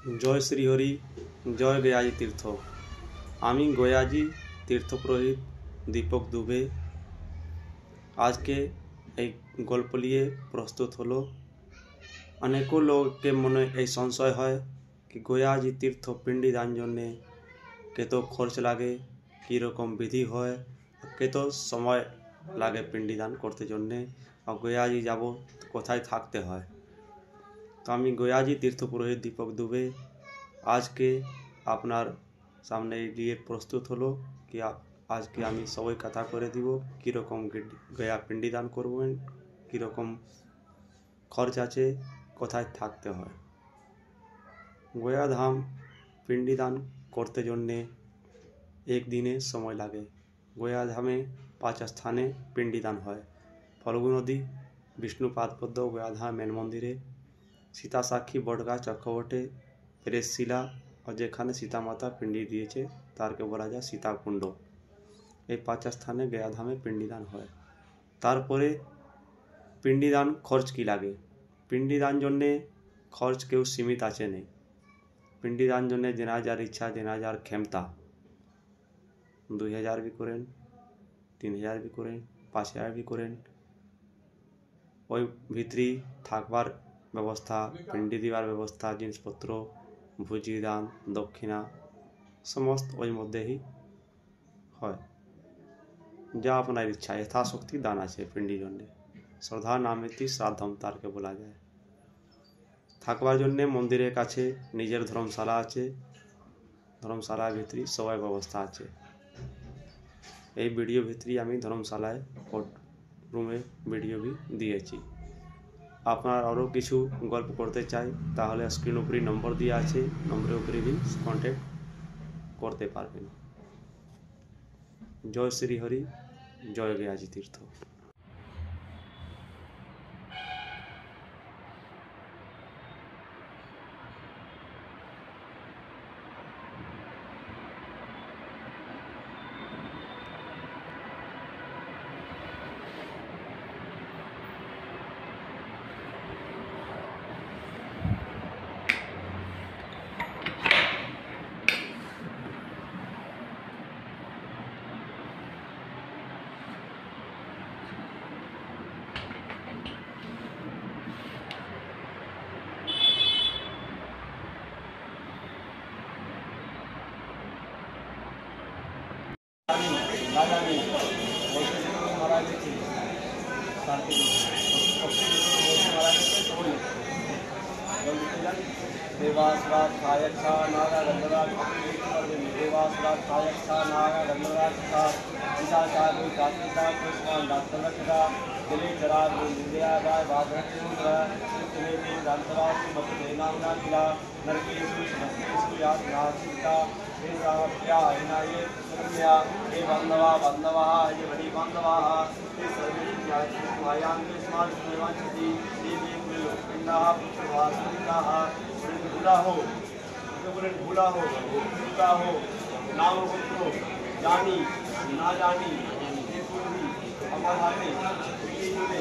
জয় শ্রীহরি, জয় গয়াজি তীর্থ। আমি গয়াজি তীর্থপুরোহিত দীপক দুবে আজকে এই গল্প নিয়ে প্রস্তুত হলো। অনেকও লোককে মনে এই সংশয় হয় কি গয়াজি তীর্থ পিंडी दान জন্যে কত খরচ লাগে, কীরকম বিধি হয়, কত সময় লাগে पिंडी दान করতে জন্যে, আর গয়াজি যাব কোথায় থাকতে হয়। তো আমি গয়াজি তীর্থপুরোহিত দীপক দুবে আজকে আপনার সামনে নিয়ে প্রস্তুত হলো কি আজকে আমি সবাই কথা করে দিব কীরকম গয়া पिंडी दान করবেন, কীরকম খরচ আছে, কোথায় থাকতে হয়। গয়া ধাম पिंडी दान করতে জন্যে এক দিনের সময় লাগে। গয়া ধামে 5 স্থানে पिंडी दान হয়। ফল্গু নদী, বিষ্ণুপাদ পদ্ম গয়া ধাম মেন মন্দিরে, সীতা সাক্ষী বটগাছ চক্রবটে, প্রেসশিলা ও যেখানে সীতা মাতা পিंडी দিয়েছে তারকে বলা যায় সীতাকুণ্ড। এই 5 স্থানে গয়া ধামে पिंडी दान হয়। তারপরে पिंडी दान খরচ কি লাগে। पिंडी दान জন্যে খরচ কেউ সীমিত আছে নেই। पिंडी दान জন্যে যেনা যার ইচ্ছা, যেনা যার ক্ষমতা 2000 भी করেন, 3000 भी করেন, 5000 भी করেন। ওই ভিতরি থাকবার ব্যবস্থা, पिंडी দিবার ব্যবস্থা, জিনিসপত্র, ভুজি দান, দক্ষিণা সমস্ত ওই মধ্যেই হয়। যা আপনার ইচ্ছা, যথাশক্তি দান আছে पिंडी জন্যে। শ্রদ্ধা নামেতি শ্রাদ্ধম তারকে বলা যায়। থাকবার জন্যে মন্দিরের কাছে নিজের ধর্মশালা আছে, ধর্মশালার ভিতরে সবাই ব্যবস্থা আছে। এই ভিডিও ভিতরে আমি ধর্মশালায় রুমে ভিডিও भी দিয়েছি। আপনার আরও কিছু গল্প করতে চাই তাহলে স্ক্রিন উপরে নম্বর দেওয়া আছে, নম্বরের উপরে भी কন্ট্যাক্ট করতে পারবেন। জয় শ্রী হরি, জয় গয়াজি তীর্থ। देवासराज कायच्छा नागा गंधराज देवासराज कायच्छा नागा गंधराज का सीताचार कातिका कृष्ण दातलकरा दिले चराग विद्या गाय बाधर त्रिवेदी दातराज मत देनांगा किला नरकेशु समस्तेषु यात नासिका हे साप्या हिनाये सुरम्या हे बंधवा ये बड़ी बंधवा हे सर्वे मायां के स्मार्ट निवांचति देवी पिंडा पुत्रवासिका भूला हो, भूला हो, नाम पुत्रो जानी ना जानी আমার হাতে জুড়ে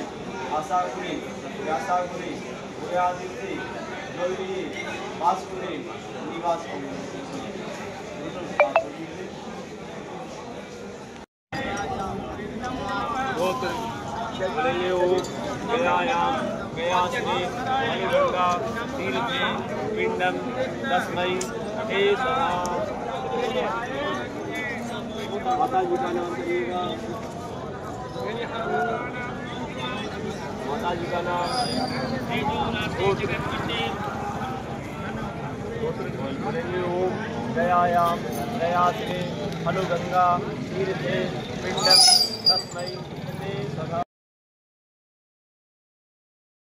আশা করে গয়াদিতে জলদি বাস করে নিবাস बोलेंगे वो गयायाम गयाश्री हरिगंगा तीर्थे पिंडम तस्मै हे सदा। माता जी का नाम करिएगा, माता जी का नाम बोलेंगे वो गयायाम गयाश्री हनुगंगा तीर्थे पिंडम तस्मै हे सदा।